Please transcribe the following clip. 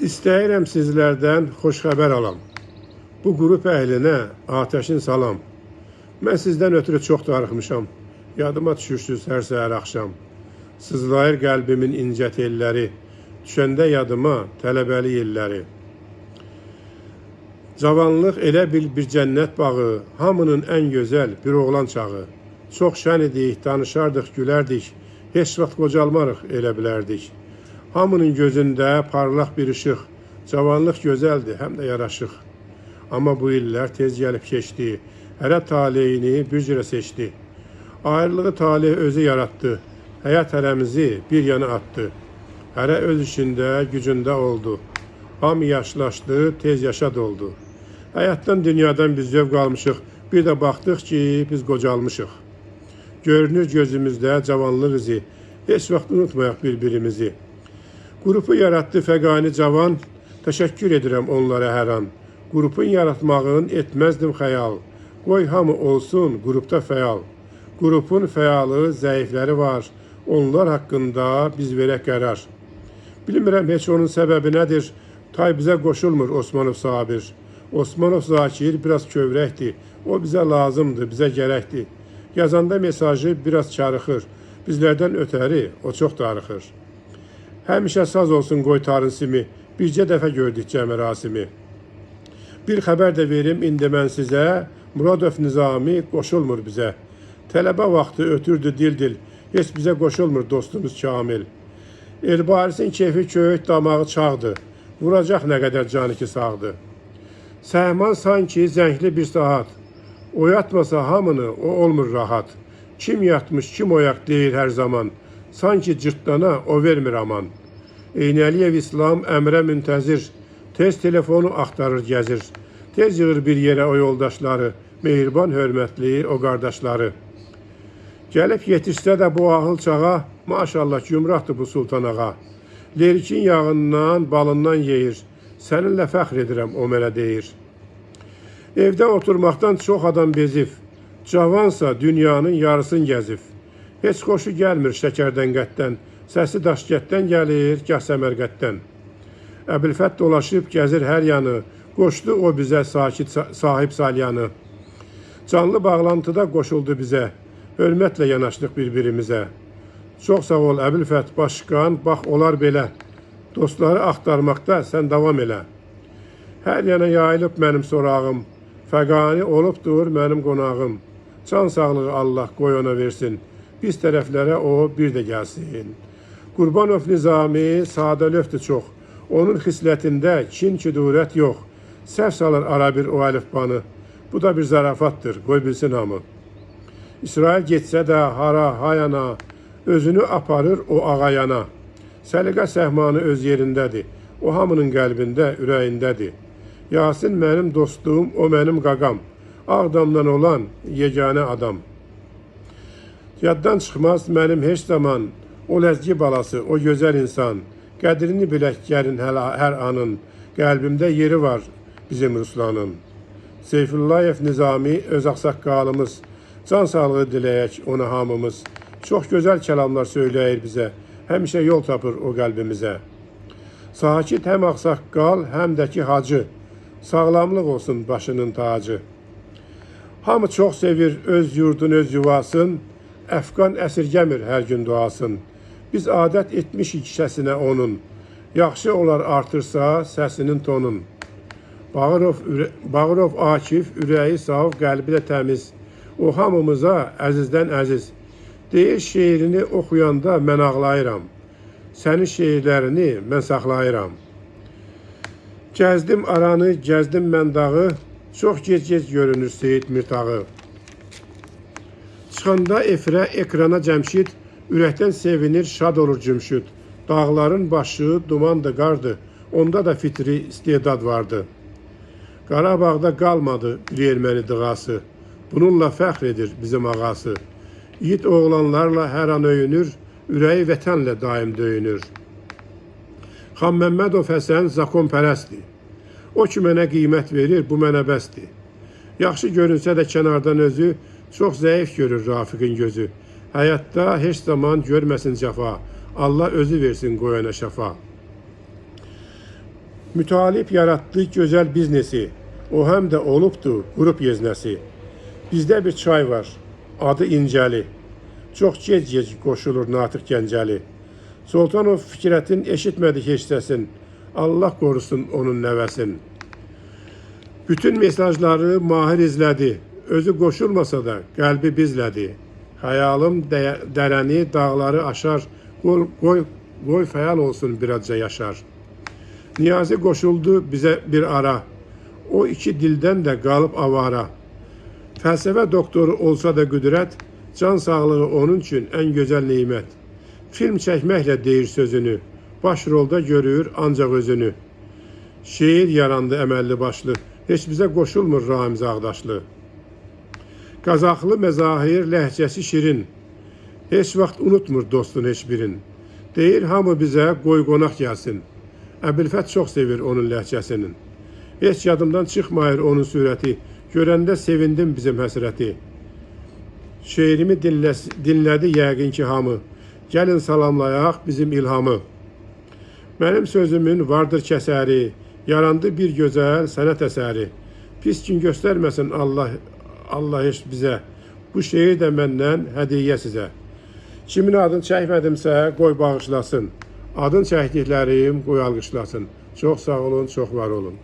İstəyirəm sizlərdən xoş xəbər alam. Bu qrup əhlinə atəşin salam. Mən sizdən ötürü çox darıxmışam. Yadıma düşürsüz hər səhər axşam. Sızlayır qəlbimin incə telləri. Düşəndə yadıma tələbəli illəri. Cavanlıq elə bil bir cənnət bağı, hamının ən gözəl bir oğlan çağı. Çox şən idik, danışardıq, gülərdik. Heç vaxt qocalmarıq elə bilərdik. Hamının gözündə parlaq bir işıq. Cavanlıq gözəldir, həm də yaraşıq. Amma bu illər tez gəlib keçdi. Hərə taleyini bir cürə seçdi. Ayrılığı talih özü yaratdı. Həyat hərəmizi bir yana atdı. Hərə öz işində, gücündə oldu. Hamı yaşlaşdı, tez yaşa doldu. Həyatdan, dünyadan biz zövq almışıq. Bir də baxdıq ki, biz qocalmışıq. Görünür gözümüzdə cavanlıq izi. Heç vaxt unutmayaq bir-birimizi. Qrupu yaratdı fəqani cavan. Təşəkkür edirəm onlara hər an. Qrupun yaratmağın etməzdim xəyal. Qoy hamı olsun qrupda fəal. Qrupun fəalı, zəifləri var. Onlar haqqında biz verək qərar. Bilmirəm heç onun səbəbi nədir. Tay bizə qoşulmur Osmanov Sabir. Osmanov Zakir biraz kövrəkdir. O bizə lazımdır, bizə gərəkdir. Yazanda mesajı biraz çarıxır. Bizlərdən ötəri o çox darıxır. Həmişə saz olsun qoytarın simi. Bircə dəfə gördükcə mərasimi. Bir xəbər də verim indi mən sizə. Muradov Nizami qoşulmur bizə. Tələbə vaxtı ötürdü dil-dil. Heç bizə qoşulmur dostumuz Kamil. Elbarisin keyfi köyük, damağı çağdı. Vuracaq nə qədər canı ki sağdı. Səhman sanki zəngli bir saat. Oyatmasa hamını o olmur rahat. Kim yatmış, kim oyaq deyir hər zaman. Sanki cırtdana o vermir aman. Eynəliyev İslam əmrə müntəzir. Tez telefonu axtarır, gəzir. Tez yığır bir yerə o yoldaşları. Mehriban, hörmətli o qardaşları. Gəlib yetişsə də bu ahıl çağa, maşallah gümrahdır bu sultan ağa. Lerikin yağından, balından yeyir. Səninlə fəxr edirəm, o mənə deyir. Evdə oturmaqdan çox adam bezib. Cavansa dünyanın yarısını gəzib. Heç xoşu gəlmir şəkərdən qətdən. Səsi daşkətdən gəlir, gəh Səmərqətdən. Əbilfət dolaşıb gəzir hər yanı. Qoşdu o bizə sakit sahib salyanı. Canlı bağlantıda qoşuldu bizə. Hörmətlə yanaşdıq bir-birimizə. Çox sağ ol Əbilfət başqan, bax olar belə. Dostları axtarmaqda sən davam elə. Hər yana yayılıb mənim sorağım. Fəqani olubdur mənim qonağım. Can sağlığı Allah qoy ona versin. Biz tərəflərə o bir də gəlsin. Qurbanov Nizami sadə löfdür çox. Onun xislətində kin küdurət yox. Səhv salır ara bir o əlifbanı. Bu da bir zarafatdır, qoy bilsin hamı. İsrail getsə də hara, hayana, özünü aparır o ağayana. Səliqə səhmanı öz yerindədir. O hamının qəlbində, ürəyindədir. Yasin mənim dostum, o mənim qaqam. Ağdamdan olan yeganə adam. Yaddan çıxmaz mənim heç zaman o ləzgi balası, o gözəl insan. Qədrini bilək gərin hər anın. Qəlbimdə yeri var bizim Ruslanın. Seyfullayev Nizami öz ağsaqqalımız. Can sağlığı diləyək ona hamımız. Çox gözəl kəlamlar söyləyir bizə. Həmişə yol tapır o qəlbimizə. Sakit həm ağsaqqal, həm də ki hacı. Sağlamlıq olsun başının tacı. Hamı çox sevir öz yurdun, öz yuvasın. Əfqan əsirgəmir hər gün duasın. Biz adət etmişik səsinə onun. Yaxşı olar artırsa səsinin tonun. Bağırov Akif, ürəyi sağ, qəlbi də təmiz. O hamımıza əzizdən əziz. Deyir şeirini oxuyanda mən ağlayıram. Sənin şeirlərini mən saxlayıram. Gəzdim aranı, gəzdim mən dağı. Çox gec-gec görünür Seyid Mirtağı. Çıxanda efirə, ekrana Cəmşid, ürəkdən sevinir, şad olur Cümşüd. Dağların başı dumandı, qardı, onda da fitri istedad vardı. Qarabağda qalmadı bir erməni dığası, bununla fəxr edir bizim ağası. Yiğit oğlanlarla hər an öyünür, ürəyi vətənlə daim döyünür. Xan Məmmədov Həsən zakonpərəstdir. O ki mənə qiymət verir, bu mənə bəsdir. Yaxşı görünsə də kənardan özü, çox zəif görür Rafiqin gözü. Həyatda heç zaman görməsin cəfa. Allah özü versin qoyana şəfa. Mütalib yaratdı gözəl biznesi. O həm də olubdu qrup yeznəsi. Bizdə bir çay var, adı İncəli. Çox gec qoşulur Natiq Gəncəli. Sultanov Fikrətin eşitmədik heç səsin. Allah qorusun onun nəvəsin. Bütün mesajları Mahir izlədi. Özü qoşulmasa da qəlbi bizlədi. Xəyalım dərəni, dağları aşar. Qoy fəyal olsun birazca yaşar. Niyazi qoşuldu bizə bir ara. O iki dildən də qalıb avara. Fəlsəfə doktoru olsa da qüdrət, can sağlığı onun üçün ən gözəl neymət. Film çəkməklə deyir sözünü, baş rolda görür ancaq özünü. Şeir yarandı əməlli başlı, heç bizə qoşulmur Ramiz Ağdaşlı. Qazaxlı məzahir ləhcəsi şirin, heç vaxt unutmur dostun heç birin. Deyir hamı bizə qoy qonaq gəlsin. Əbilfət çox sevir onun ləhcəsinin. Heç yadımdan çıxmayır onun surəti, görəndə sevindim bizim həsrəti. Şeirimi dinlədi yəqin ki hamı, gəlin salamlayaq bizim ilhamı. Mənim sözümün vardır kəsəri, yarandı bir gözəl sənət əsəri. Pis gün göstərməsin Allah heç bizə, bu şeir də məndən hədiyyə sizə. Kimin adını çəkmədimsə qoy bağışlasın, adın çəkdiklərim qoy alqışlasın. Çox sağ olun, çox var olun.